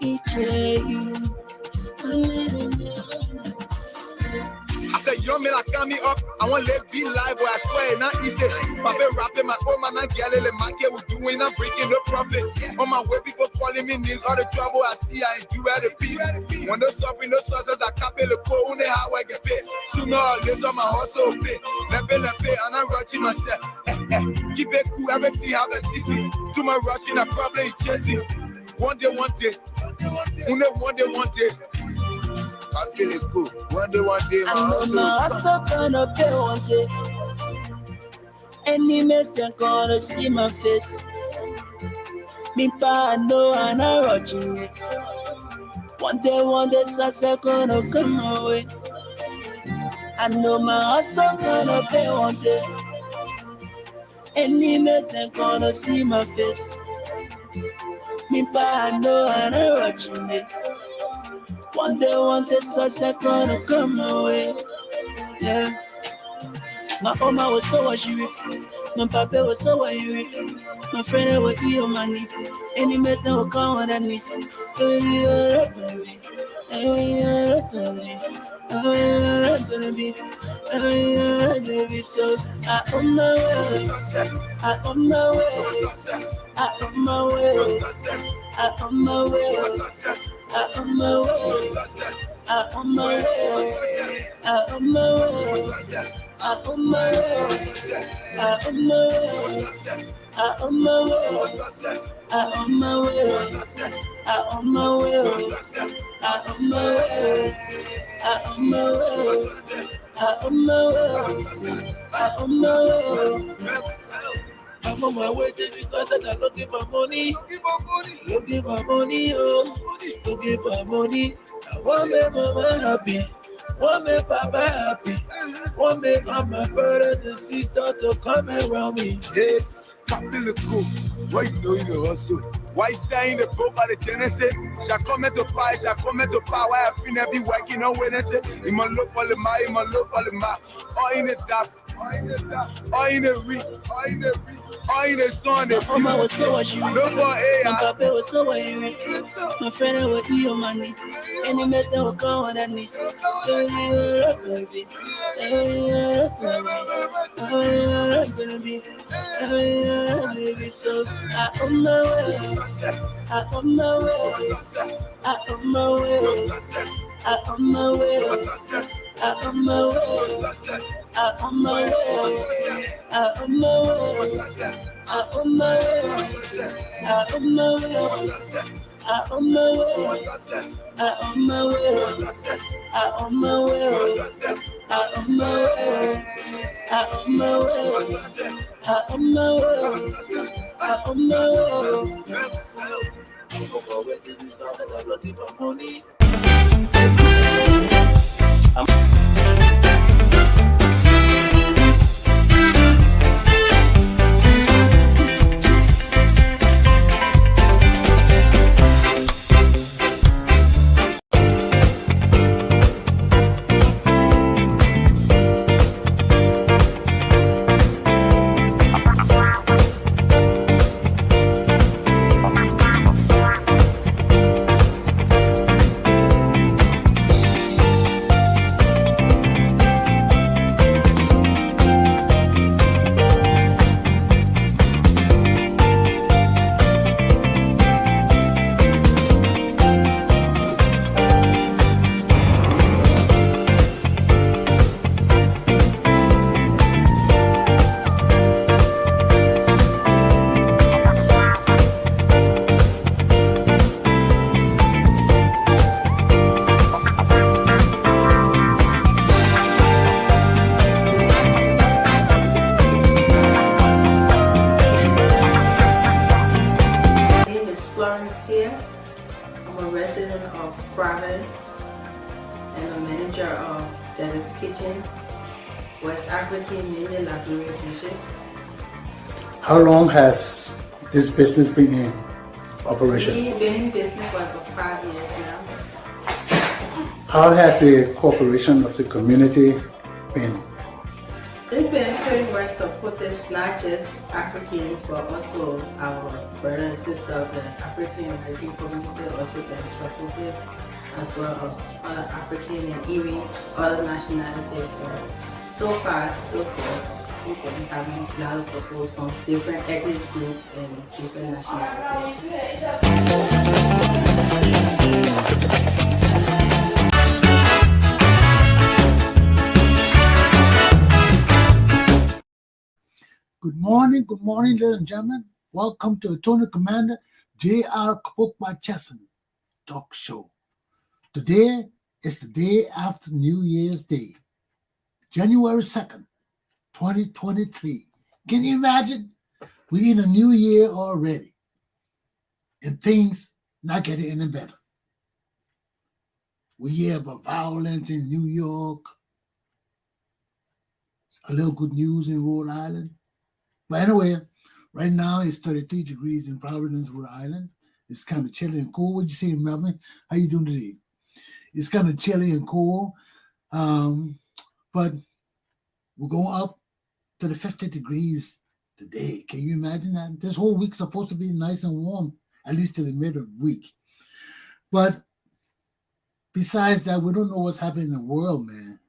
betray you. I said, young man, I got me up. I want to be live, but I swear, not easy. My been rapping, my old man, I get it. My kid was doing, I'm breaking the profit. On my way, people calling me names. All the trouble I see, I ain't do at a piece. When the suffering, the sources, I copy the code, when they how I get paid. Sooner or later, my hustle pay. Let pay, and I'm rushing myself. Keep it cool, everything have a CC. Too much rushing, I probably chasing. One day. One day. I'll kill it cool. One day, I know my hustle gonna pay one day. Any mistake gonna see my face. Me pa know I'm not watching it. One day, success gonna come my way. I know my hustle gonna pay one day. Any mistake gonna see my face. Me pa know I'm not watching it. One day, success gonna come my way. Yeah. My mama was so worried. My papa was so worried. My friend was your money. Any mess that will come on that knees. So I on my way. I on my way. I on my way. I on my way. I on my way. I on my way. I on my way. I on my way. I on my way. I on my way. I on my way. I on my way. I on my way. I on my way. I on my way. I on my way. I'm on my way to this place and I'm looking for money. Looking for money, oh. Looking for money. I want me mama happy. Want me papa happy. Want me all my brothers and sisters to come around me. Hey, Papi le coup. Why you know hustle? Why saying the book by the Genesis? Shall come to pie, shall come to power. Why I feel never be working on Wednesday. In my love for the ma, in my love for the ma. All in the dark, all in the dark, all in the reach, all in the reach. All in the sun, my mama was so worried. No for air. My papa was so worried. My friend was your money. Any mess that will come on that knees. So I on my way. I on my way. I on my way. I on my way. I on my way. I on my way. I on my way. I on my way. I on my way. I on my way. I on my way. I on my way. I on my way. I on my way. I on my way. I on my way. I'm on my way to this house and I'm looking for money. West African, mainly Liberian dishes. How long has this business been in operation? We've been in business for about 5 years now. How has the cooperation of the community been? It's been pretty much supportive, not just Africans, but also our brother and sister of the African American community also been supportive, as well as other African and even other nationalities. So far, so good. We've been having a lot of support from different ethnic groups and different nationalities. Good morning, ladies and gentlemen. Welcome to Attorney Commander J.R. Cummings Chesson talk show. Today is the day after New Year's Day, January 2nd, 2023. Can you imagine? We're in a new year already, and things not getting any better. We hear about violence in New York, a little good news in Rhode Island. But anyway, right now it's 33 degrees in Providence, Rhode Island. It's kind of chilly and cool. What you say, Melvin? How you doing today? It's kind of chilly and cool, but we're going up to the 50 degrees today. Can you imagine that? This whole week's supposed to be nice and warm, at least to the middle of the week. But besides that, we don't know what's happening in the world, man.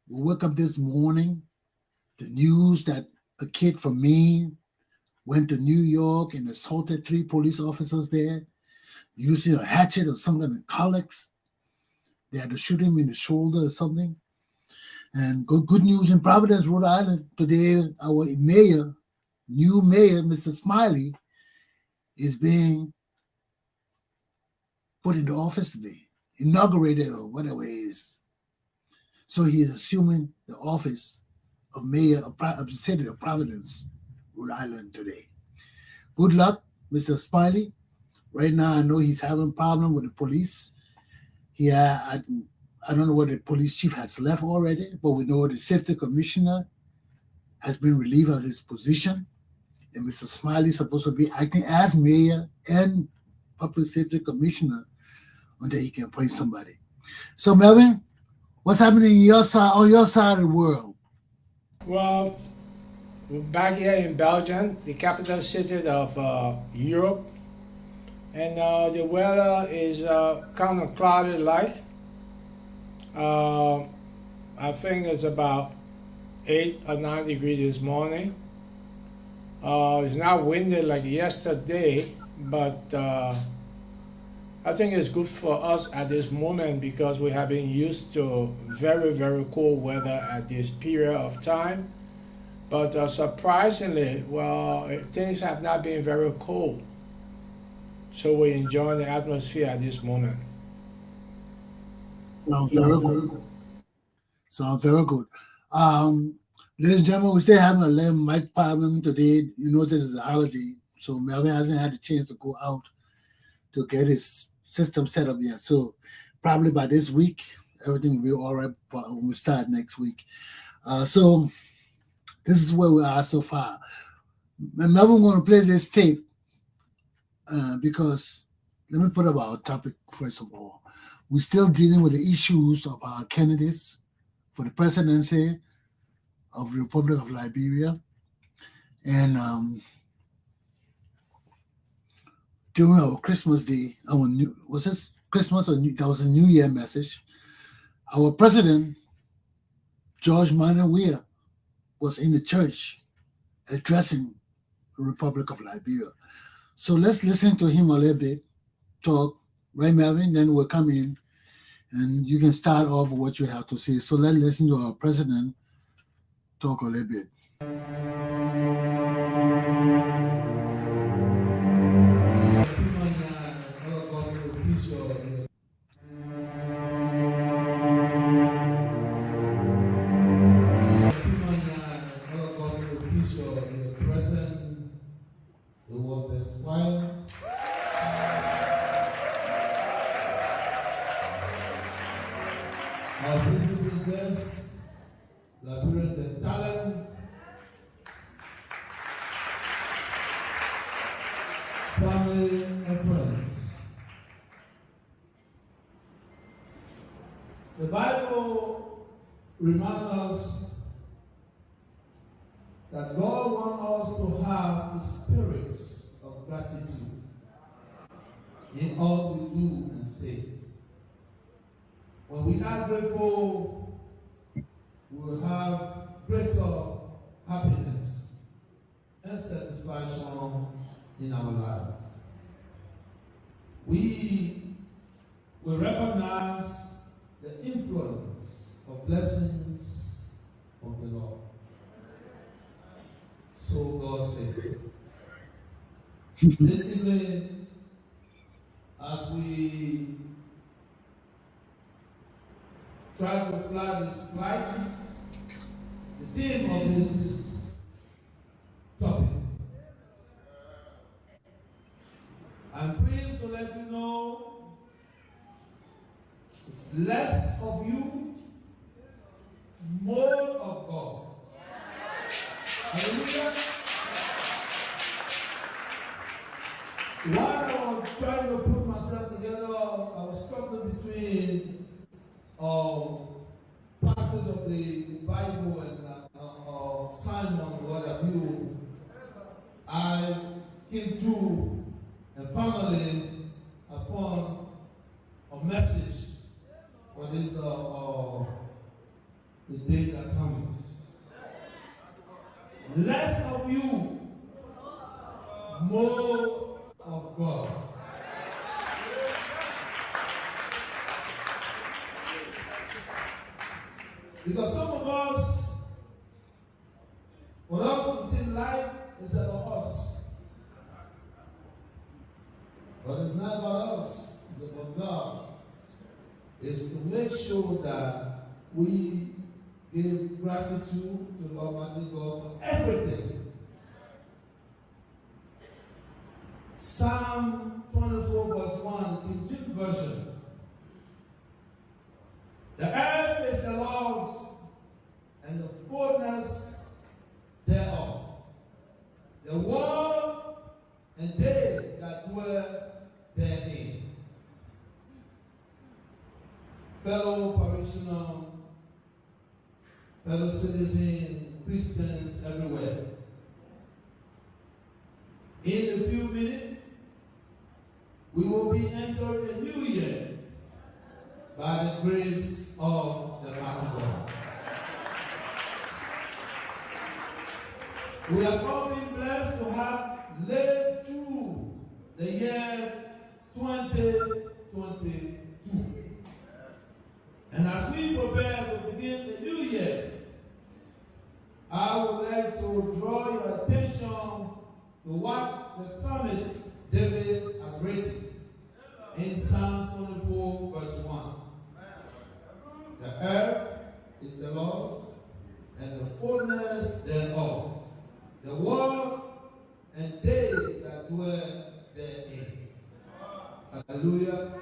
We woke up this morning, the news that a kid from Maine went to New York and assaulted 3 police officers there using a hatchet or some kind of colics. They had to shoot him in the shoulder or something. And good news in Providence, Rhode Island. Today, our mayor, new mayor, Mr. Smiley, is being put into office today, inaugurated or whatever it is. So he is assuming the office of mayor of the city of Providence, Rhode Island today. Good luck, Mr. Smiley. Right now, I know he's having a problem with the police. I don't know whether the police chief has left already, but we know the safety commissioner has been relieved of his position, and Mr. Smiley is supposed to be acting as mayor and public safety commissioner until he can appoint somebody. So, Melvin, what's happening on your side of the world? Well, we're back here in Belgium, the capital city of Europe, and the weather is kind of cloudy-like. I think it's about 8 or 9 degrees this morning. It's not windy like yesterday, but I think it's good for us at this moment because we have been used to very, very cold weather at this period of time. But surprisingly, things have not been very cold. So we're enjoying the atmosphere at this moment. Sounds very good. Ladies and gentlemen, we're still having a little mic problem today. You know, this is a holiday, so Melvin hasn't had the chance to go out to get his system set up yet. So probably by this week, everything will be all right when we start next week. So this is where we are so far. And Melvin going to play this tape because let me put up our topic first of all. We're still dealing with the issues of our candidates for the presidency of the Republic of Liberia. And during our Christmas Day, that was a New Year message. Our president, George Manuel Weah, was in the church addressing the Republic of Liberia. So let's listen to him a little bit, talk, right, Melvin? Then we'll come in and you can start off with what you have to say. So let's listen to our president talk a little bit. Our visiting guests, Liberian talent, family and friends. The Bible reminds us that God wants us to have the spirits of gratitude in all we do and say. When we are grateful, we will have greater happiness and satisfaction in our lives. We will recognize the influence of blessings of the Lord. So God said. This evening, as we try to fly this flight, the theme of this topic, I'm pleased to let you know it's less of you, more of God. Hallelujah. While I was trying to put myself together, I was struggling between passages of the Bible and Simon, what have you. I came through and finally I found a message for this the day that coming. Less of you, more of God. Because some of us, what often think life is about us. But it's not about us, it's about God. It's to make sure that we give gratitude to the Almighty God for everything. Psalm 24 verse 1, in King Version. The earth is the Lord's and the fullness thereof. The world and they that dwell therein. Fellow parishioners, fellow citizens, Christians everywhere. In a few minutes, we will be entering a new year by the grace of the mighty God. We have all been blessed to have lived through the year 2022. And as we prepare to begin the new year, I would like to draw your attention to what the psalmist David has written in Psalm 24 verse 1. The earth is the Lord's and the fullness thereof, the world and they that dwell therein. Hallelujah.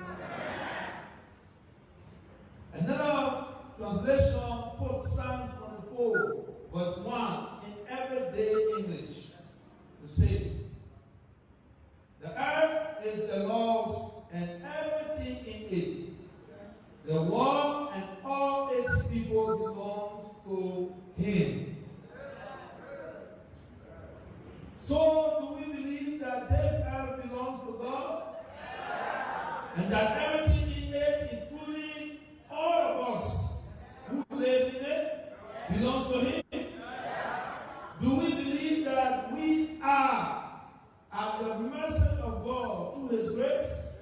Another translation puts Psalm 24 verse 1 in everyday English to say, the earth is the Lord's and everything in it. The world and all its people belongs to Him. So, do we believe that this earth belongs to God? And that everything in it, including all of us who live in it, belongs to Him? Do we believe that we are at the mercy of God through His grace?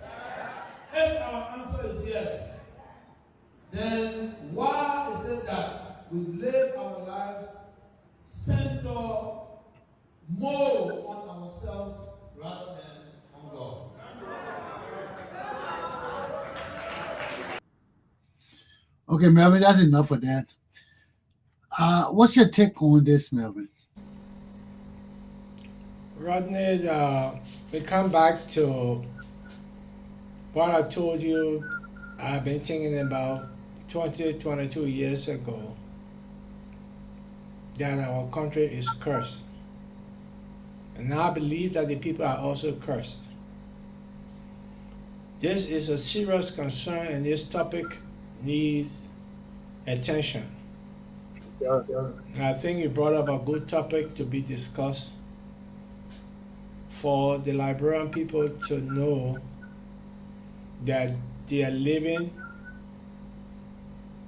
If our answer is yes, then why is it that we live our lives centered more on ourselves rather than on God? Okay, Melvin, that's enough of that. What's your take on this, Melvin? Rodney, we come back to what I told you I've been thinking about 22 years ago, that our country is cursed. And I believe that the people are also cursed. This is a serious concern, and this topic needs attention. I think you brought up a good topic to be discussed for the Liberian people to know that they are living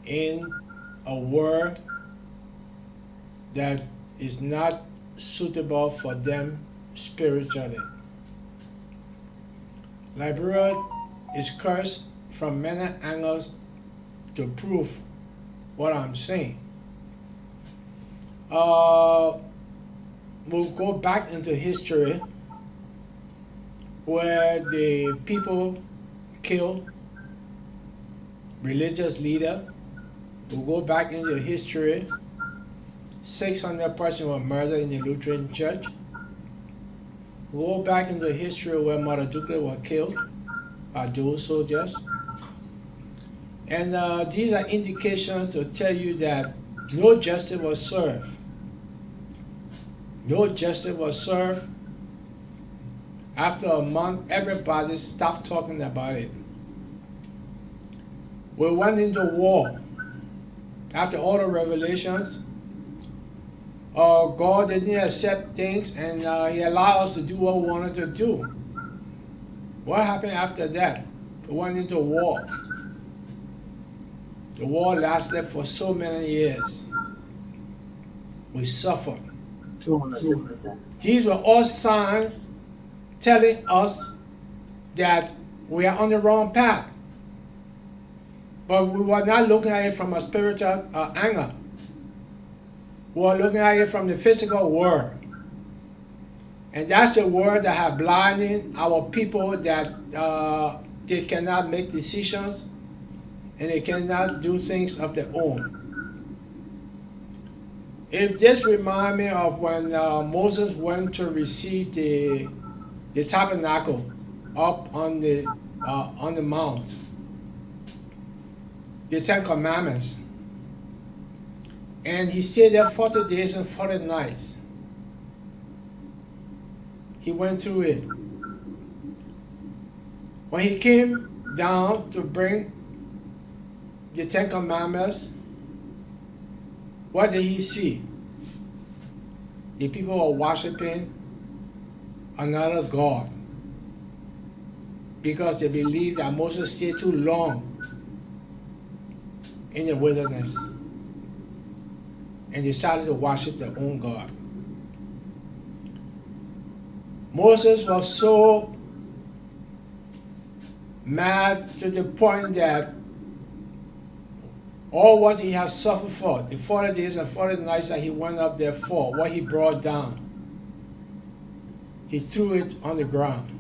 in a world that is not suitable for them spiritually. Liberia is cursed from many angles to prove what I'm saying. We'll go back into history where the people killed religious leader. We'll go back into history. 600 persons were murdered in the Lutheran church. We'll go back into history where Mother Duke was killed by those soldiers. And these are indications to tell you that no justice was served. No justice was served. After a month, everybody stopped talking about it. We went into war. After all the revelations, God didn't accept things, and He allowed us to do what we wanted to do. What happened after that? We went into war. The war lasted for so many years. We suffered. These were all signs telling us that we are on the wrong path. But we were not looking at it from a spiritual angle. We were looking at it from the physical world. And that's the world that has blinded our people, that they cannot make decisions and they cannot do things of their own. It just reminds me of when Moses went to receive the tabernacle up on the mount, the 10 Commandments. And he stayed there 40 days and 40 nights. He went through it. When he came down to bring the 10 Commandments, what did he see? The people were worshiping another God because they believed that Moses stayed too long in the wilderness and decided to worship their own God. Moses was so mad to the point that all what he has suffered for, the 40 days and 40 nights that he went up there for, what he brought down, he threw it on the ground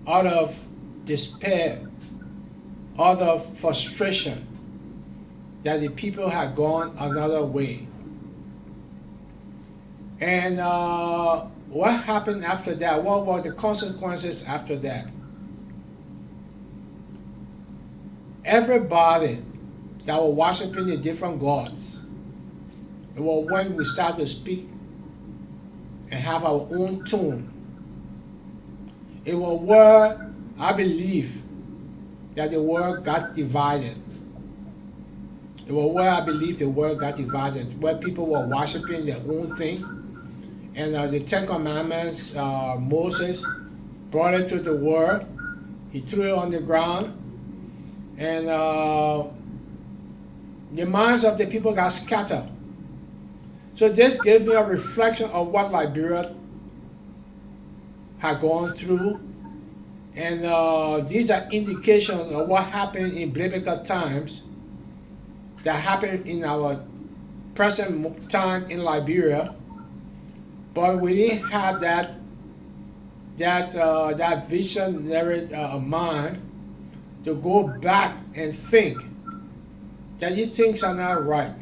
out of despair, out of frustration that the people had gone another way. And what happened after that? What were the consequences after that? Everybody that were worshiping the different gods, it was when we start to speak and have our own tune. It was where I believe that the world got divided. It was where I believe the world got divided, where people were worshiping their own thing. And the 10 Commandments, Moses brought it to the world. He threw it on the ground. And the minds of the people got scattered. So this gave me a reflection of what Liberia had gone through. And these are indications of what happened in biblical times that happened in our present time in Liberia. But we didn't have that visionary mind to go back and think that these things are not right.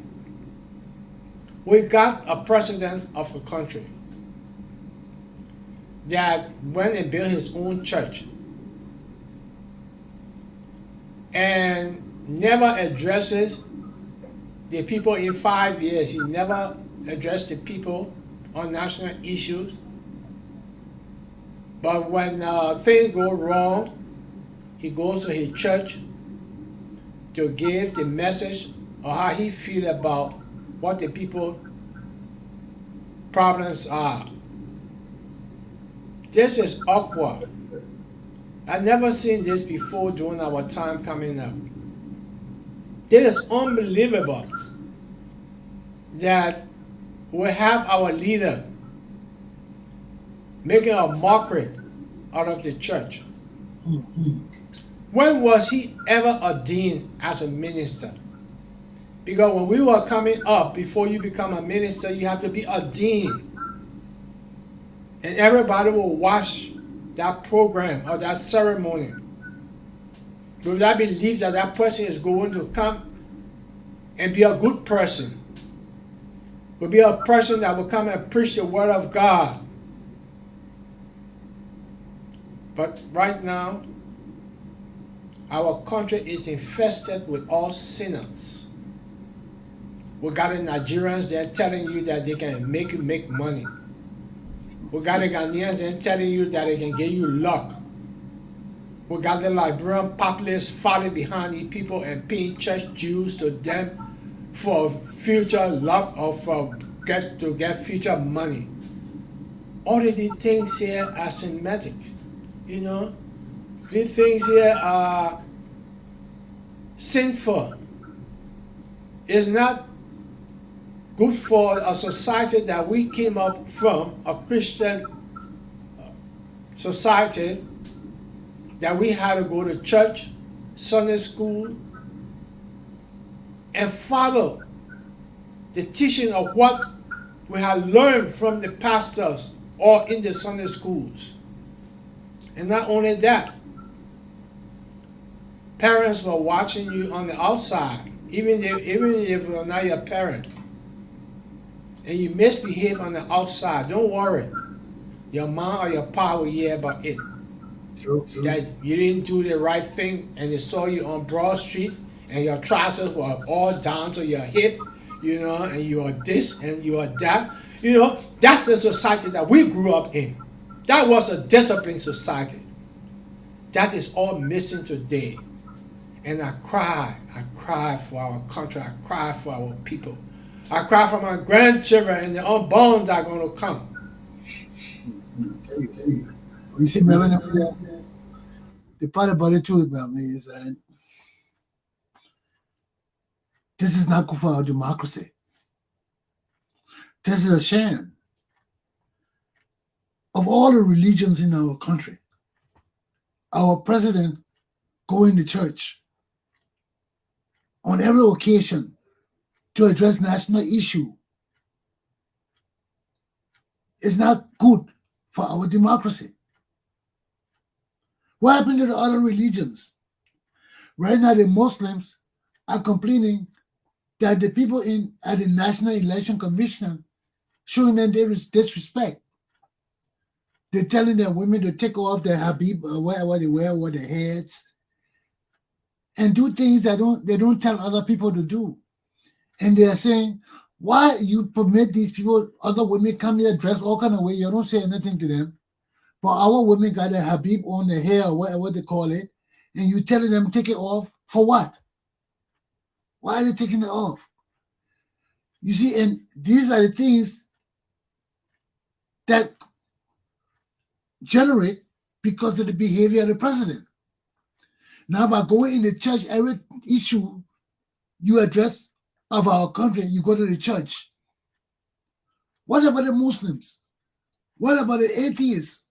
We got a president of a country that went and built his own church and never addresses the people in 5 years. He never addressed the people on national issues. But when things go wrong, he goes to his church to give the message of how he feels about what the people problems are. This is awkward. I never seen this before during our time coming up. This is unbelievable that we have our leader making a mockery out of the church. When was he ever ordained as a minister? Because when we were coming up, before you become a minister, you have to be ordained. And everybody will watch that program or that ceremony with that belief that that person is going to come and be a good person, will be a person that will come and preach the word of God. But right now, our country is infested with all sinners. We got the Nigerians there telling you that they can make you make money. We got the Ghanaians there telling you that they can give you luck. We got the Liberian populace following behind these people and paying church dues to them for future luck or to get future money. All of these things here are symptomatic. You know, these things here are sinful. It's not good for a society that we came up from, a Christian society, that we had to go to church, Sunday school, and follow the teaching of what we had learned from the pastors or in the Sunday schools. And not only that, parents were watching you on the outside, even if you're not your parent, and you misbehave on the outside, don't worry. Your mom or your pa will hear about it. True. That you didn't do the right thing, and they saw you on Broad Street, and your trousers were all down to your hip, you know, and you are this and you are that. You know, that's the society that we grew up in. That was a disciplined society. That is all missing today. And I cry for our country, I cry for our people. I cry for my grandchildren and the unborn that are going to come. You see, man, the part about it too, man, is that this is not good for our democracy. This is a sham. Of all the religions in our country, our president going to church on every occasion to address national issue is not good for our democracy. What happened to the other religions? Right now, the Muslims are complaining that the people at the National Election Commission showing them their disrespect. They're telling their women to take off their habib, whatever they wear over their heads, and do things that they don't tell other people to do. And they are saying, why you permit these people, other women come here dressed all kind of way, you don't say anything to them, but our women got a habib on their hair or whatever they call it, and you telling them take it off for what? Why are they taking it off? You see, and these are the things that generate because of the behavior of the president. Now, by going in the church, every issue you address of our country, you go to the church. What about the Muslims? What about the atheists?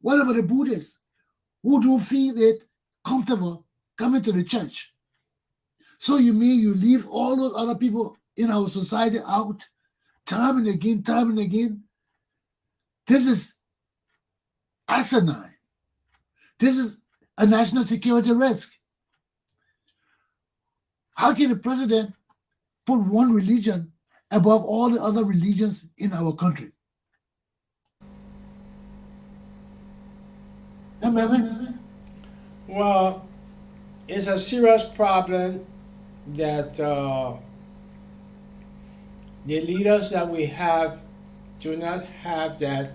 What about the Buddhists who don't feel it comfortable coming to the church? So you mean you leave all those other people in our society out time and again, time and again? This is asinine. This is a national security risk. How can the president put one religion above all the other religions in our country? Well, it's a serious problem that the leaders that we have do not have that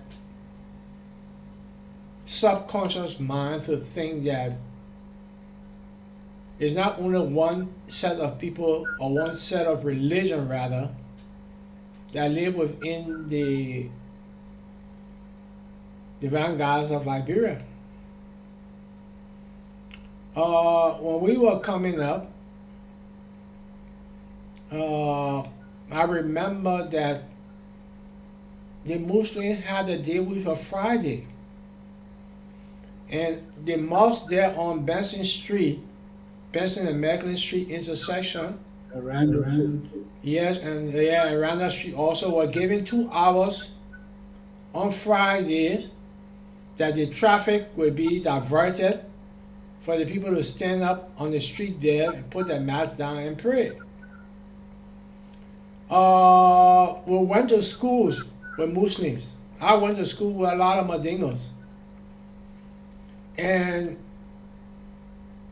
subconscious mind to think that it's not only one set of people or one set of religion rather that live within the the vanguards of Liberia. When we were coming up, I remember that the Muslims had a day which was Friday. And the mosque there on Benson Street, Benson and Macklin Street intersection. Around. Yes, and around that street also were given 2 hours on Fridays that the traffic would be diverted for the people to stand up on the street there and put their mats down and pray. We went to schools with Muslims. I went to school with a lot of Madingos. And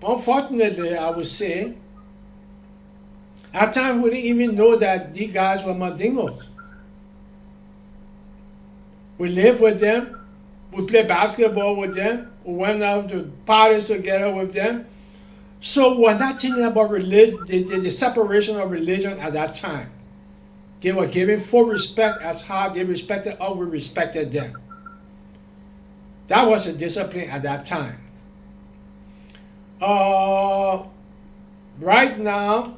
unfortunately, I would say, at times we didn't even know that these guys were Madingos. We lived with them, we played basketball with them, we went out to parties together with them. So we're not thinking about religion, the separation of religion at that time. They were given full respect as how they respected us, we respected them. That was a discipline at that time. Right now,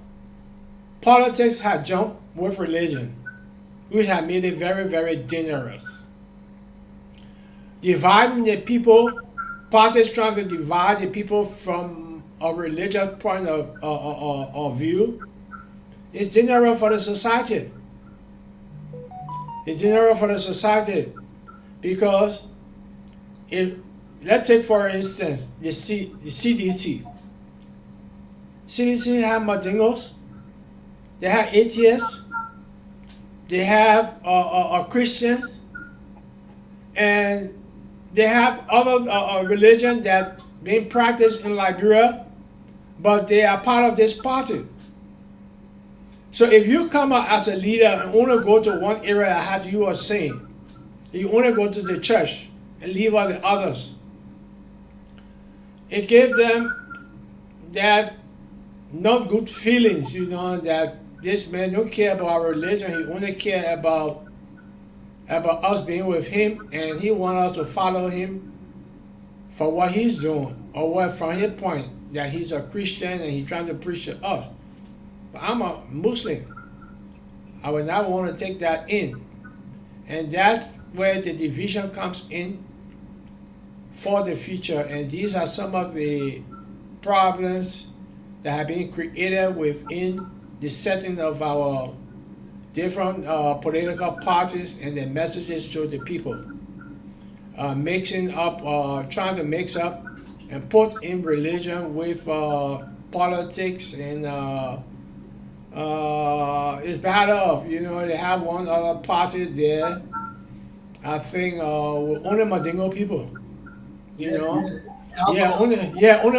politics had jumped with religion, which had made it very, very dangerous. Dividing the people, parties trying to divide the people from a religious point of view, is dangerous for the society. It's dangerous for the society because let's take for instance the CDC. CDC have Madingos, they have atheists, they have Christians, and they have other religion that being practiced in Liberia, but they are part of this party. So if you come out as a leader and only go to one area as you are saying, you only go to the church and leave out the others, it gave them that not good feelings, that this man don't care about our religion, he only care about us being with him, and he wants us to follow him for what he's doing, or what from his point, that he's a Christian and he's trying to preach to us. But I'm a Muslim. I would not want to take that in. And that's where the division comes in for the future. And these are some of the problems that have been created within the setting of our different political parties and their messages to the people. Mixing up, trying to mix up and put in religion with politics, and it's bad off. They have one other party there, I think, with only Madingo people. Only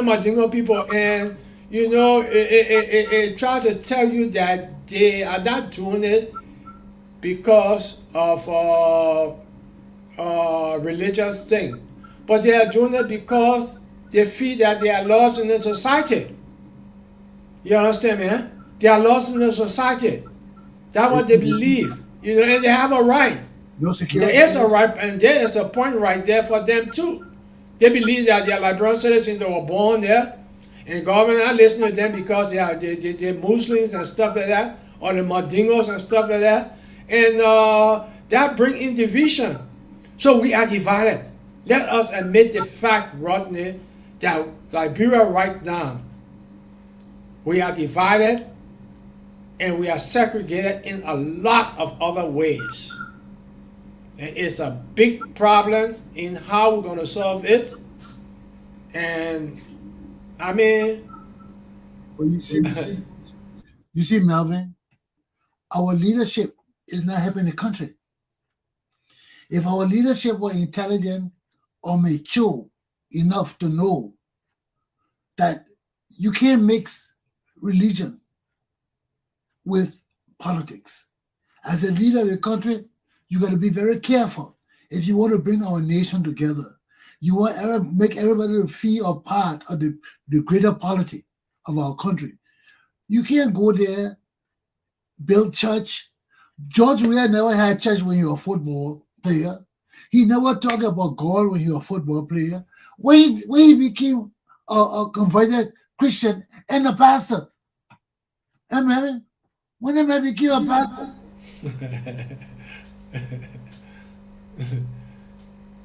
Madingo people, and it tries to tell you that they are not doing it because of religious thing, but they are doing it because they feel that they are lost in the society. You understand me? They are lost in the society. That's what they believe. And they have a right. No security. There is a right, and there is a point right there for them too. They believe that they are Liberian citizens, they were born there, and government not listening to them because they're Muslims and stuff like that, or the Madingos and stuff like that, and that brings in division. So we are divided. Let us admit the fact, Rodney, that Liberia right now, we are divided and we are segregated in a lot of other ways. And it's a big problem in how we're going to solve it. And I mean, well, you see, Melvin, our leadership is not helping the country. If our leadership were intelligent or mature enough to know that you can't mix religion with politics. As a leader of the country, you got to be very careful if you want to bring our nation together. You want to make everybody feel a part of the greater polity of our country. You can't go there, build church. George Weah never had church when you were a football player. He never talked about God when he was a football player. When he became a converted Christian and a pastor. Amen. When the man became a pastor.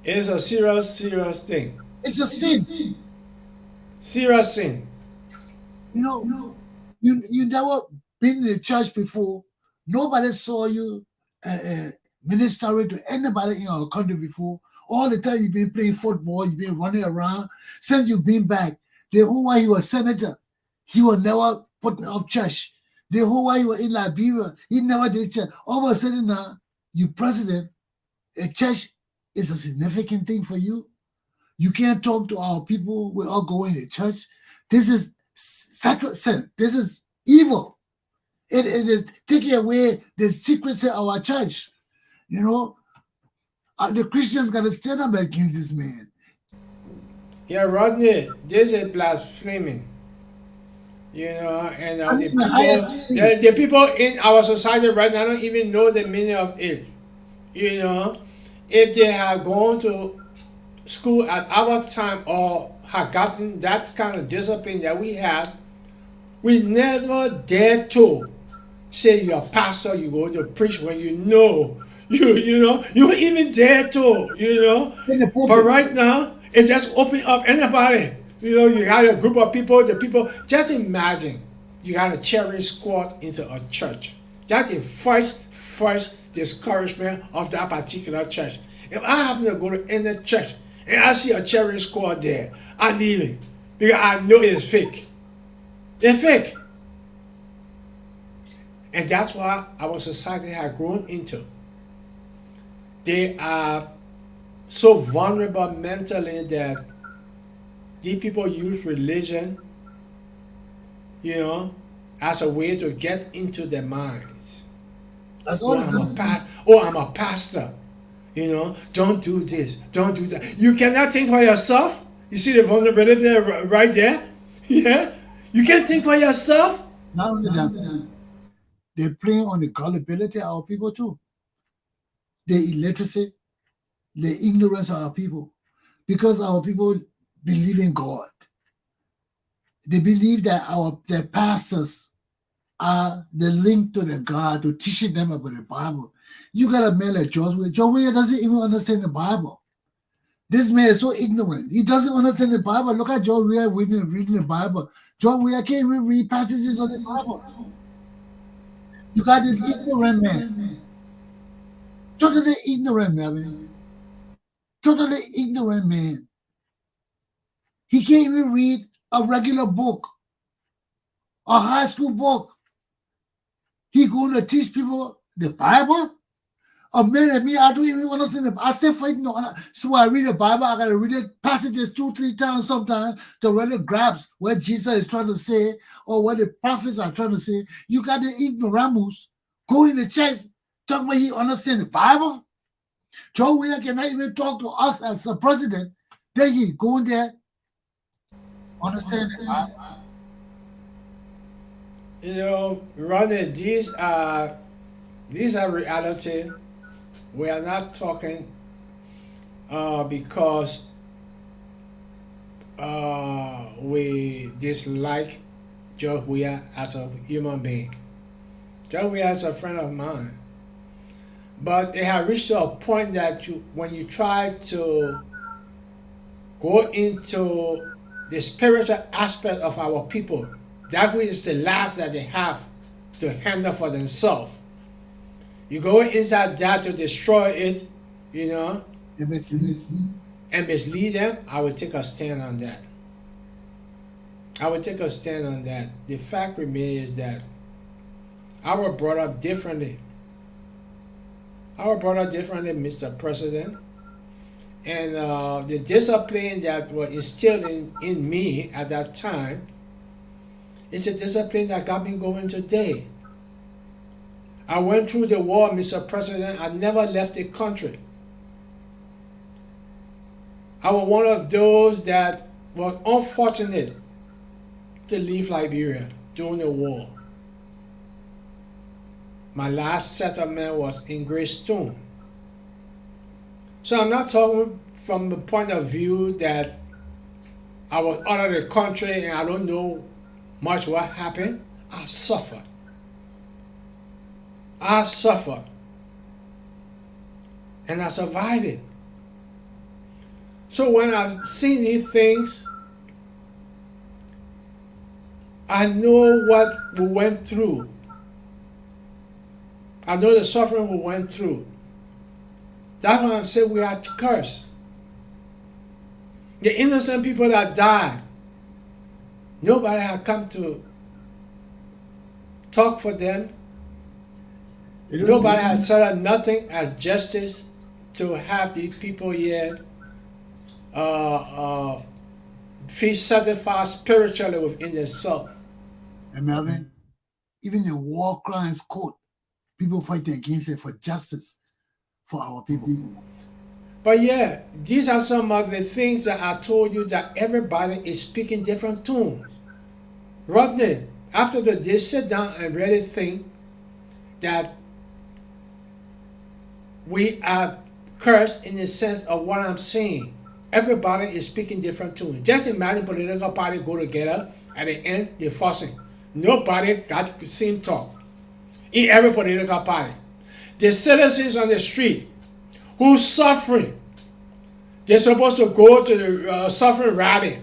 It's a serious thing. It's a sin. Serious sin. You know, you never been in the church before. Nobody saw you ministering to anybody in our country before. All the time you've been playing football, you've been running around. Since you've been back, the whole while he was senator, he was never putting up church. The whole while he was in Liberia, he never did church. All of a sudden now, you president, a church is a significant thing for you. You can't talk to our people without going to church. This is sacred sin. This is evil. It is taking away the secrecy of our church. You know, the Christians got to stand up against this man. Yeah, Rodney, this is blaspheming. You know, and the people in our society right now don't even know the meaning of it. You know, if they have gone to school at our time or have gotten that kind of discipline that we had, we never dare to say you're a pastor, you go to preach when you know, you know, you don't even dare to, you know. But right now, it just open up anybody. You know, you got a group of people, just imagine you got a cherry squad into a church. That's the first discouragement of that particular church. If I happen to go to any church and I see a cherry squad there, I leave it because I know it's fake. It's fake. And that's why our society has grown into. They are so vulnerable mentally that these people use religion, you know, as a way to get into their minds. I'm a pastor. You know, don't do this, don't do that. You cannot think for yourself. You see the vulnerability right there? Yeah? You can't think for yourself? Not only that, they're playing on the gullibility of our people too. The illiteracy, the ignorance of our people. Because our people believe in God. They believe that their pastors are the link to the God, to teaching them about the Bible. You got a man like George Weah. George Weah doesn't even understand the Bible. This man is so ignorant. He doesn't understand the Bible. Look at George Weah reading the Bible. George Weah can't even read passages of the Bible. You got this ignorant man. Totally ignorant man. Totally ignorant man. He can't even read a regular book, a high school book. He going to teach people the Bible? A man like me, I don't even understand it. I still fighting. So I read the Bible, I got to read it passages 2-3 times sometimes to really grasp what Jesus is trying to say or what the prophets are trying to say. You got the ignoramus going to church, talking about he understand the Bible. Joe Weah cannot even talk to us as a president. Then he going there, understand the Bible. You know, Ronnie, these are reality. We are not talking because we dislike George Weah as a human being. George Weah is a friend of mine. But it has reached to a point that when you try to go into the spiritual aspect of our people, that which is the last that they have to handle for themselves. You go inside that to destroy it, you know, and mislead them. I would take a stand on that. The fact remains that I was brought up differently. Mr. President. And the discipline that was instilled in me at that time is a discipline that got me going today. I went through the war, Mr. President. I never left the country. I was one of those that was unfortunate to leave Liberia during the war. My last settlement was in Greystone. So I'm not talking from the point of view that I was out of the country and I don't know much what happened. I suffer. I suffer. And I survived it. So when I see these things, I know what we went through. I know the suffering we went through. That's why I'm saying we are cursed. The innocent people that died, nobody had come to talk for them. Nobody has set up nothing as justice to have these people here feel satisfied spiritually within themselves. And Melvin, even the war crimes court, people fighting against it for justice for our people. But yeah, these are some of the things that I told you that everybody is speaking different tunes. Rodney, after they sit down and really think that we are cursed in the sense of what I'm saying. Everybody is speaking different tunes. Just imagine political parties go together, at the end they're fussing. Nobody got the same talk in every political party. The citizens on the street who's suffering, they're supposed to go to the suffering rally.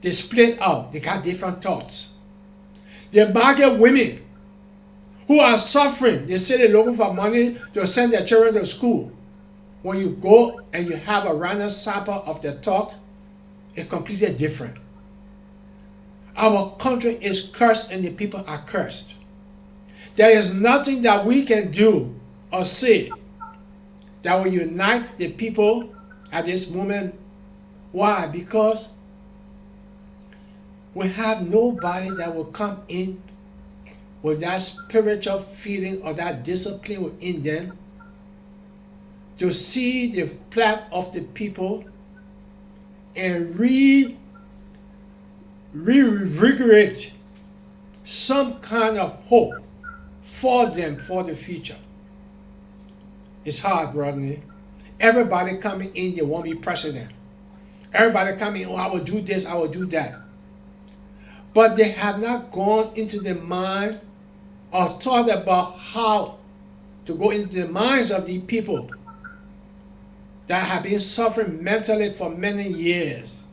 They split out. They got different thoughts. The market women who are suffering, they say they're looking for money to send their children to school. When you go and you have a random sample of the talk, it's completely different. Our country is cursed and the people are cursed. There is nothing that we can do or say that will unite the people at this moment. Why? Because we have nobody that will come in with that spiritual feeling or that discipline within them to see the plight of the people and revigorate some kind of hope for them for the future. It's hard, Rodney. Everybody coming in, they want to be president. Everybody coming in, oh, I will do this, I will do that. But they have not gone into the mind or thought about how to go into the minds of the people that have been suffering mentally for many years.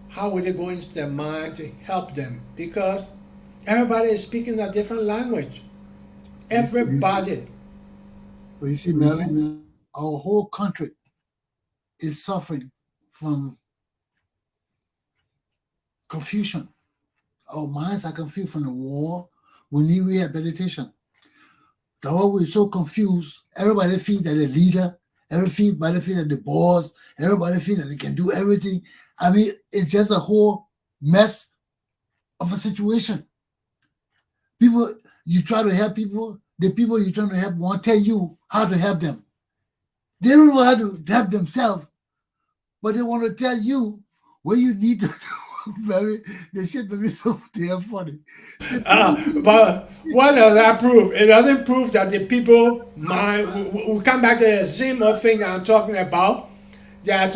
How will they go into their mind to help them? Because everybody is speaking a different language. Everybody. But you see, Melvin, our whole country is suffering from confusion. Our minds are confused from the war. We need rehabilitation. The whole we're so confused. Everybody feels that the leader, everybody feels that the boss, everybody feels that they can do everything. I mean, it's just a whole mess of a situation. People, you try to help people, the people you're trying to help won't tell you how to help them. They don't know how to help themselves, but they want to tell you what you need to do. They shit to be so damn funny. But what does that prove? It doesn't prove that the people mind. We come back to the same old thing that I'm talking about. That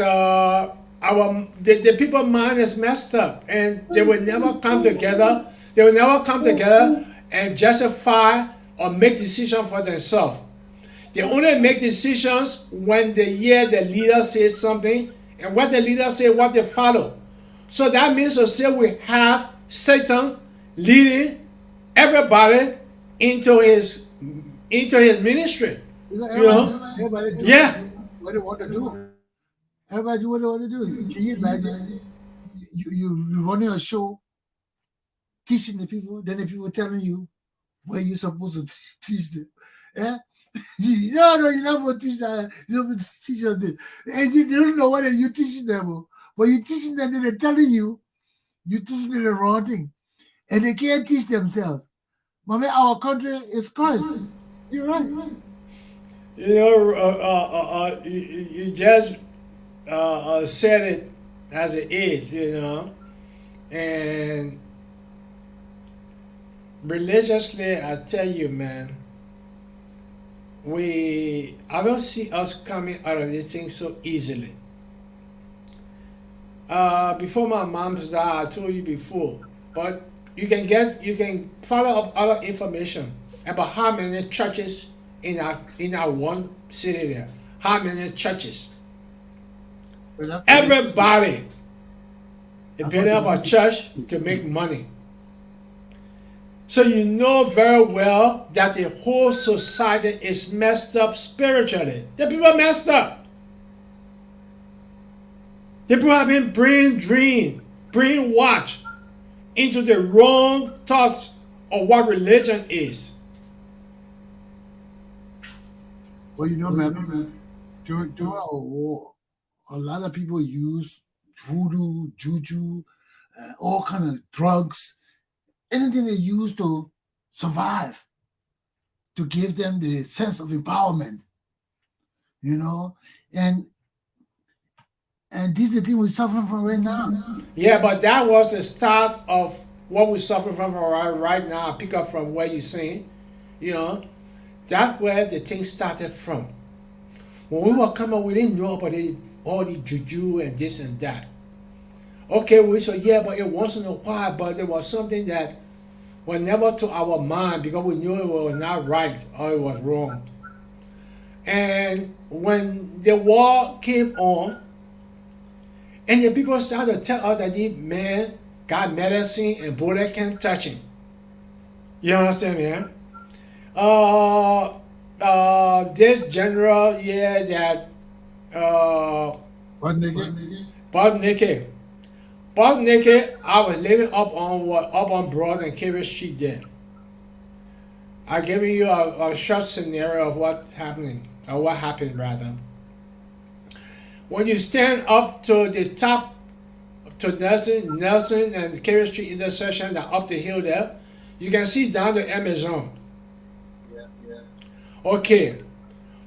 the people mind is messed up, and they will never come together. They will never come together and justify or make decisions for themselves. They only make decisions when they hear the leader say something, and what the leader say, what they follow. So that means to say we have Satan leading everybody into his ministry. Everybody do Yeah. what they want to do. Everybody do what they want to do. Can you imagine? You running a show, teaching the people, then the people telling you where you're supposed to teach them. Yeah? No, you're not going to teach that. You're not going to teach us this. And they don't know what you're teaching them. But you're teaching them, they're telling you, you're teaching them the wrong thing. And they can't teach themselves. Mommy, our country is cursed. You're right. You know, you just said it as it is, you know. And religiously, I tell you, man, I don't see us coming out of this thing so easily. Before my mom's died, I told you before, but you can follow up other information about how many churches in our one city there. How many churches? Everybody is building up a church to make money. So you know very well that the whole society is messed up spiritually. The people are messed up. The people have been brainwashed into the wrong thoughts of what religion is. Well, you know, man, during our war, a lot of people use voodoo, juju, all kind of drugs, anything they use to survive, to give them the sense of empowerment, you know, and this is the thing we're suffering from right now. Yeah, but that was the start of what we're suffering from right now. Pick up from where you're saying, you know, that's where the thing started from. When we were coming, we didn't know about all the juju and this and that. Okay, we said, yeah, but it wasn't a while, but there was something that was never to our mind because we knew it was not right or it was wrong. And when the war came on, and the people started to tell us that these men got medicine and bullet can't touch him. You understand, man? This general, yeah, that Butt naked. I was living up on Broad and Carey Street there. I gave you a short scenario of what happened rather. When you stand up to the top, to Nelson and Carey Street intersection, that up the hill there, you can see down the Amazon. Yeah. Okay,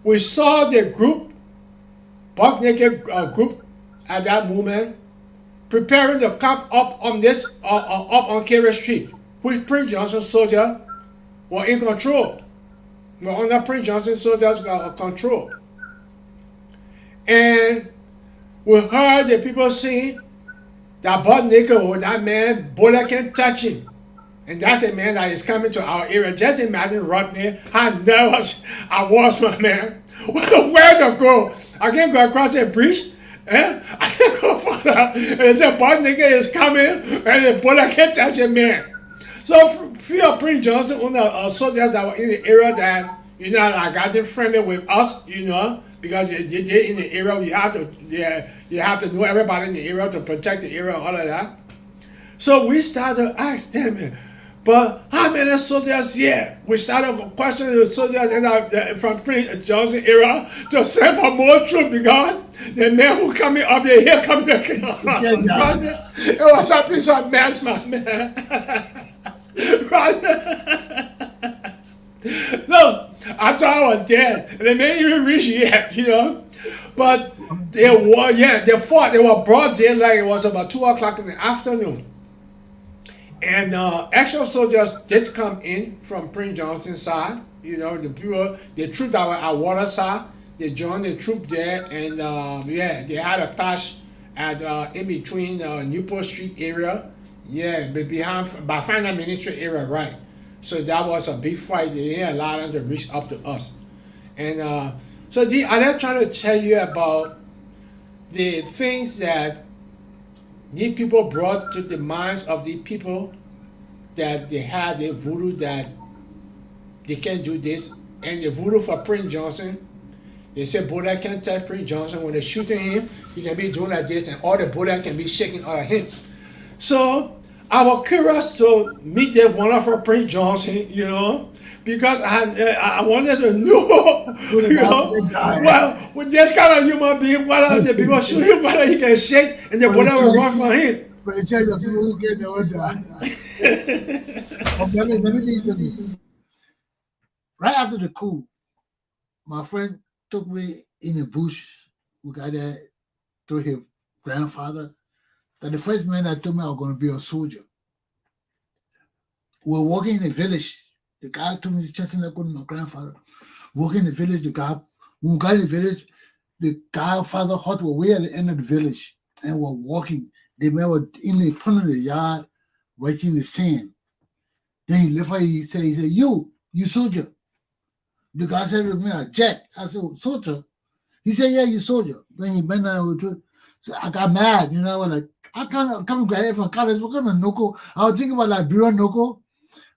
we saw the group, buck naked group, at that moment, preparing to come up on Carey Street, which Prince Johnson soldiers were in control. We're under Prince Johnson soldiers' control. And we heard the people saying that butt naked, that man, bullet can't touch him. And that's a man that is coming to our area. Just imagine Rodney, how nervous I was, my man. Where to go? I can't go across the bridge. I can't go further. And they said, butt naked is coming, and the bullet can't touch a man. So, few of Prince Johnson, soldiers that were in the area that, you know, I got them friendly with us, you know, because they're in the area, you have to know everybody in the area to protect the area and all of that. So we started to ask them, but how many soldiers here? We started questioning the soldiers from Prince Johnson area to send for more troops because the men who coming up here coming back. It was a piece of mess, my man. Right? Look, I thought I was dead, and they didn't even reach yet, you know. But they fought. They were broad daylight. It was about 2 o'clock in the afternoon. And actual soldiers did come in from Prince Johnson's side. You know, the troop that were at water side, they joined the troop there, and they had a patch at in between Newport Street area, by Finance Ministry area, right? So that was a big fight. They didn't allow them to reach up to us, and so I'm trying to tell you about the things that these people brought to the minds of the people, that they had the voodoo that they can't do this, and the voodoo for Prince Johnson. They said bullet can't touch Prince Johnson. When they're shooting him, he can be doing like this, and all the bullet can be shaking out of him. So I was curious to meet that one of our Prince Johnson, you know, because I wanted to know, you know, well, with this kind of human being, whether the people shoot him, whether he can shake, and the bullet will run for him. But it's just the people who get the order. Let me tell you something. Right after the coup, my friend took me in the bush. We got there through his grandfather. That the first man that told me I was going to be a soldier. We were walking in the village. The guy told me to check in with my grandfather. walking the village. The guy, when we got in the village, the godfather hut were way at the end of the village and were walking. They were in the front of the yard, right in the sand. Then he left her, he said, you soldier. The guy said to me, Jack. I said, soldier? He said, yeah, you soldier. Then he bent down with so I got mad, you know, like, I can't come and graduate from college. What kind of Noko? I was thinking about Liberia Noko.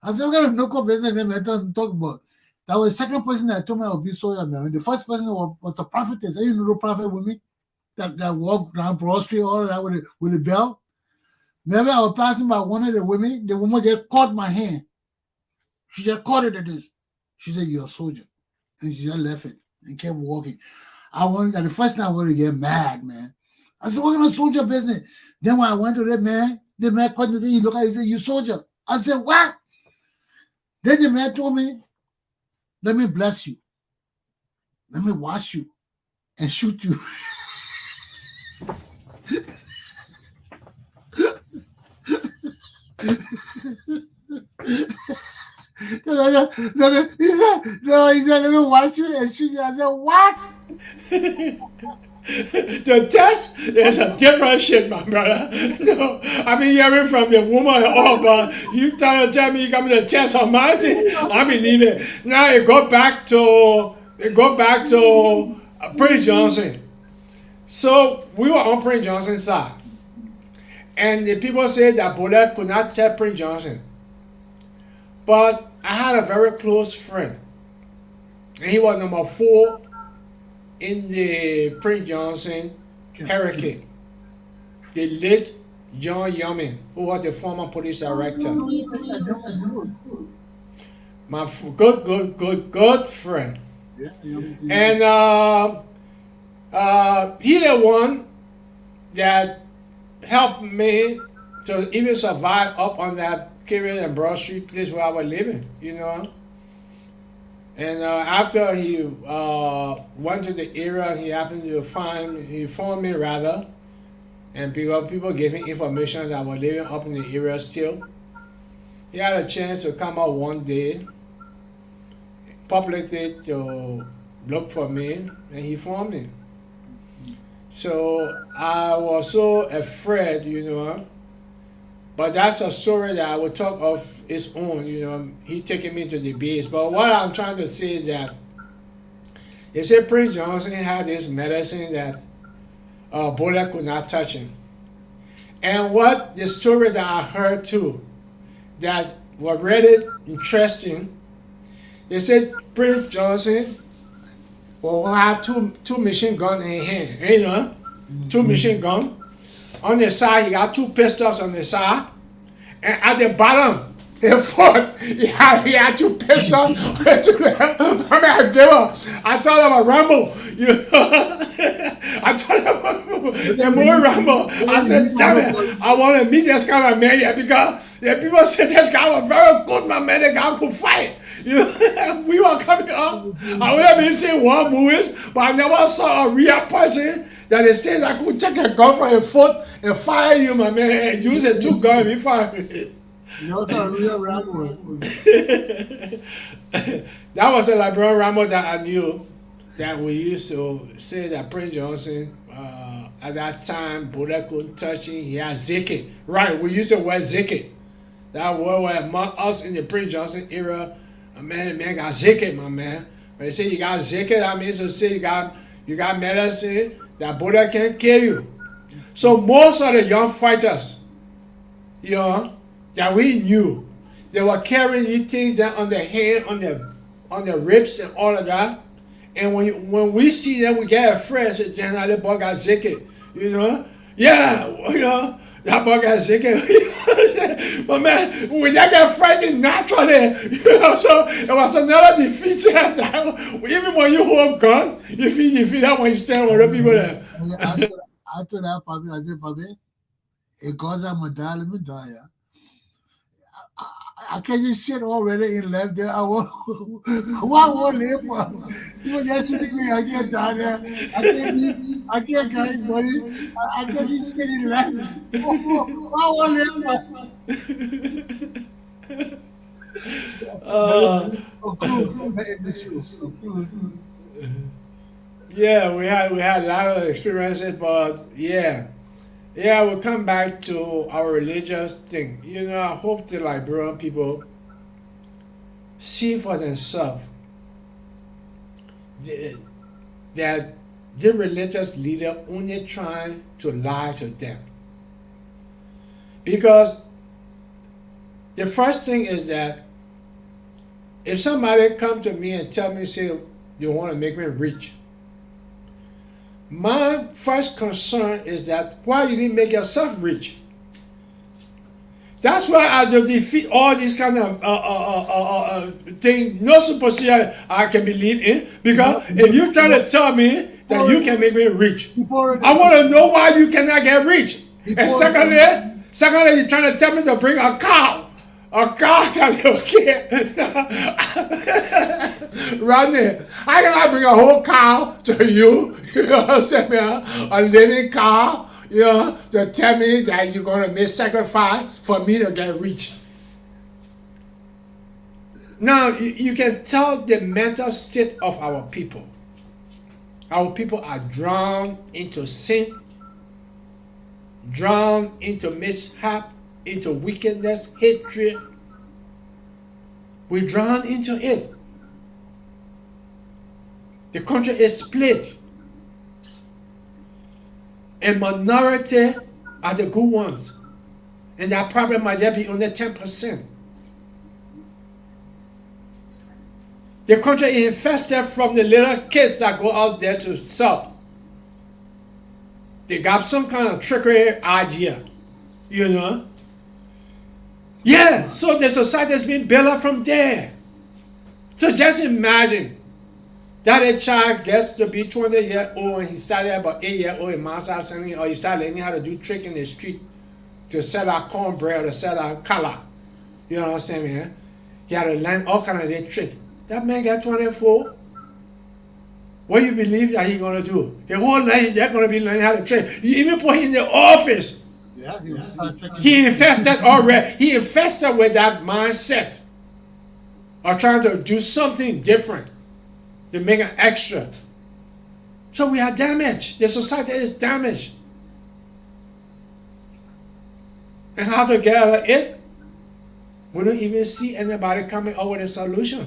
I said, what kind of Noko business them I talk about? That was the second person that told me I would be soldier, man. The first person was a prophetess. I didn't know the prophet with me that walked down Broad Street, all of that with the bell. Remember, I was passing by one of the women just caught my hand. She just caught it at this. She said, you're a soldier. And she just left it and kept walking. The first time I wanted to get mad, man. I said, what kind of soldier business? Then when I went to that man, the man caught me, he looked at me, he said, you soldier. I said, what? Then the man told me, let me bless you. Let me wash you and shoot you. He said, let me wash you and shoot you. I said, what? The test is a different shit, my brother. No, I've been hearing from the woman all about you trying to tell me you got me to test on my thing. I believe it. Now it go back to Prince Johnson. So we were on Prince Johnson's side, and the people said that Boakai could not tell Prince Johnson. But I had a very close friend, and he was number 4 in the Prince Johnson hurricane. The late John Yumming, who was the former police director. My good friend. And he the one that helped me to even survive up on that Carrier and Broad Street place where I was living, you know. And after he went to the area, he happened to he found me rather, and people gave him information that I was living up in the area still. He had a chance to come out one day, publicly to look for me, and he found me. So I was so afraid, you know. But that's a story that I would talk of its own, you know. He taking me to the base. But what I'm trying to say is that they said Prince Johnson had this medicine that Boakai could not touch him. And what the story that I heard too, that was really interesting, they said Prince Johnson will have two machine guns in his hand, you know, 2 machine guns. On the side, he got 2 pistols on the side, and at the bottom, in front, he had 2 pistols. I thought of a Rambo, you know. I thought of the more Rambo. I said, damn it, I want to meet this kind of man here because the people said this guy was very good, my man. The guy could fight. You know, we were coming up. I would have been seeing war movies, but I never saw a real person that they say I could take a gun from your foot and fire you, my man, and use a 2 gun and fire me. You also a real Rambo. That was the Liberian Rambo that I knew, that we used to say that Prince Johnson, at that time, Boakai couldn't touch him. He had Zeke. Right, we used to wear Zeke. That word was among us in the Prince Johnson era. The man got Zeke, my man. When they say you got Zeke, that means to say you got medicine that Boakai can kill you. So most of the young fighters, you know, that we knew, they were carrying these things down on their hand, on their ribs and all of that. And when we see them, we get afraid. Say, damn, that boy got Zeke, you know? Yeah, you know, that boy got Zeke. But man, we just get frightened naturally, you know? So it was another defeat. Even when you hold gun, you feel defeat that when you stand with the people there. I told that Papi, I said, Papi, it goes on my dad, let me die. I can't just shit already in left there. I want live for. People just shooting me, I can't die there. I can't get anybody. I can't just shit in left. I want live for. Yeah, we had a lot of experiences, but yeah. Yeah, we'll come back to our religious thing. I hope the Liberian people see for themselves th- that the religious leader only trying to lie to them. Because the first thing is that if somebody come to me and tell me, say, you want to make me rich, my first concern is that why you didn't make yourself rich? That's why I just defeat all these kind of things. No superstition I can believe in, because if you're trying to tell me that you can make me rich, I want to know why you cannot get rich. And secondly, you're trying to tell me to bring a cow. A cow that you can't. Rodney, how can I bring a whole cow to you? You understand me? A living cow. To tell me that you're going to make sacrifice for me to get rich. Now, you can tell the mental state of our people. Our people are drowned into sin, drowned into mishap, into wickedness, hatred. We're drowned into it. The country is split. A minority are the good ones. And that problem might be only 10%. The country is infested from the little kids that go out there to sell. They got some kind of trickery idea, Yeah, so the society has been built up from there. So just imagine that a child gets to be 20 years old and he started about 8 years old in master selling, or he started learning how to do trick in the street to sell out cornbread or sell out color. You understand me? He had to learn all kind of that trick. That man got 24. What do you believe that he's going to do? The whole night he's just going to be learning how to trick. You even put him in the office. Yeah, He infested already. He infested with that mindset of trying to do something different. They make an extra. So we are damaged. The society is damaged. And how to get out of it? We don't even see anybody coming up with a solution.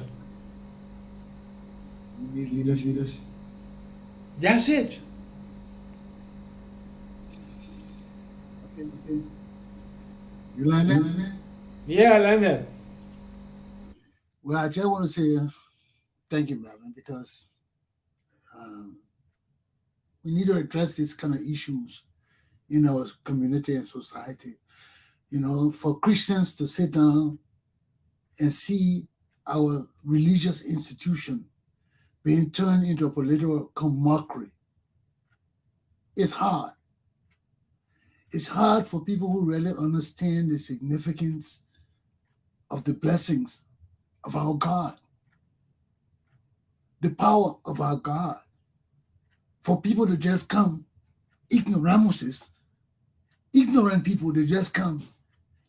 leaders. That's it. Okay. You learn that? Yeah, I learned that. Well, I just want to say thank you, Melvin, because we need to address these kind of issues in our community and society. For Christians to sit down and see our religious institution being turned into a political mockery. It's hard. It's hard for people who really understand the significance of the blessings of our God, the power of our God. For people to just come, ignoramuses, ignorant people, they just come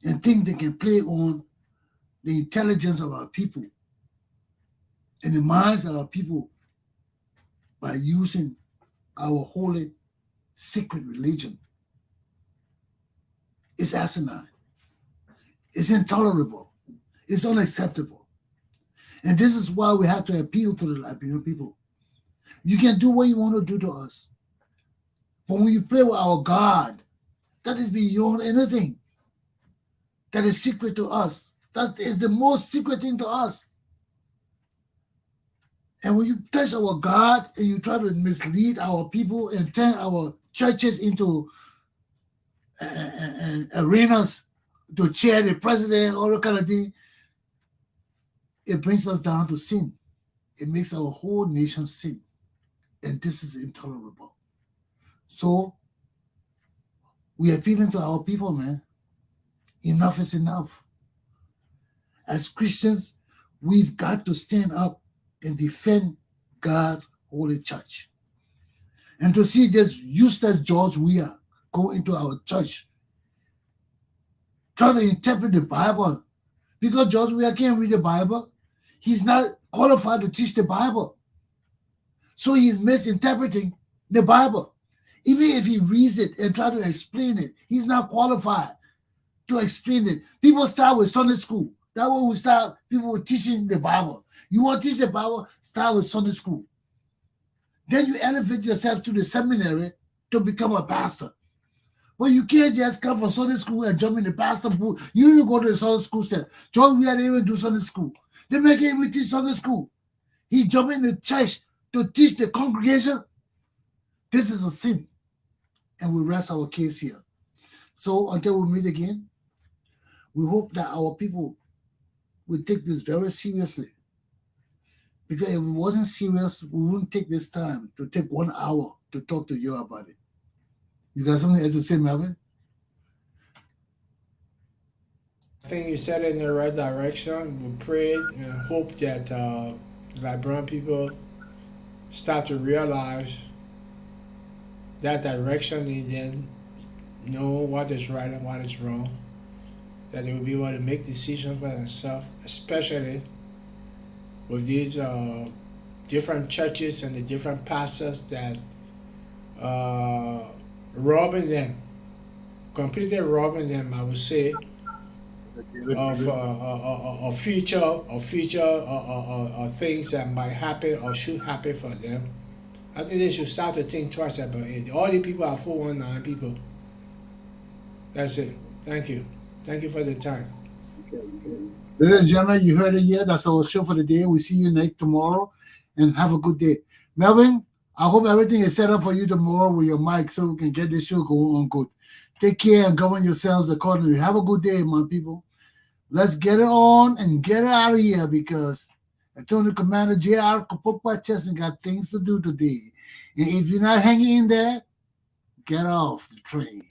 and think they can play on the intelligence of our people and the minds of our people by using our holy, secret religion. It's asinine. It's intolerable. It's unacceptable. And this is why we have to appeal to the Liberian people. You can do what you want to do to us. But when you play with our God, that is beyond anything that is secret to us. That is the most secret thing to us. And when you touch our God and you try to mislead our people and turn our churches into arenas to chair the president, all that kind of thing, it brings us down to sin. It makes our whole nation sin. And this is intolerable. So we are appealing to our people, man. Enough is enough. As Christians, we've got to stand up and defend God's holy church. And to see this useless George Weah go into our church, trying to interpret the Bible Because George Weah can't read the Bible, he's not qualified to teach the Bible. So he's misinterpreting the Bible. Even if he reads it and try to explain it, he's not qualified to explain it. People start with Sunday school. That way we start, people were teaching the Bible. You want to teach the Bible, start with Sunday school. Then you elevate yourself to the seminary to become a pastor. But you can't just come from Sunday school and jump in the pastor booth. You even go to the Sunday school center. George Weah didn't even do Sunday school. They make him even teach Sunday school. He jumped in the church to teach the congregation. This is a sin. And we rest our case here. So until we meet again, we hope that our people will take this very seriously. Because if it wasn't serious, we wouldn't take this time to take 1 hour to talk to you about it. You got something else to say, Melvin? I think you said it in the right direction. We pray and hope that Liberian people start to realize that direction and then know what is right and what is wrong. That they will be able to make decisions for themselves, especially with these different churches and the different pastors that completely robbing them, I would say, of future things that might happen or should happen for them. I think they should start to think twice about it. All the people are 419 people. That's it. Thank you. Thank you for the time. Ladies and gentlemen, you heard it here. That's our show for the day. We see you next tomorrow, and have a good day. Melvin, I hope everything is set up for you tomorrow with your mic so we can get this show going on good. Take care and govern yourselves accordingly. Have a good day, my people. Let's get it on and get it out of here because Attorney Commander J.R. Cummings Chesson got things to do today. And if you're not hanging in there, get off the train.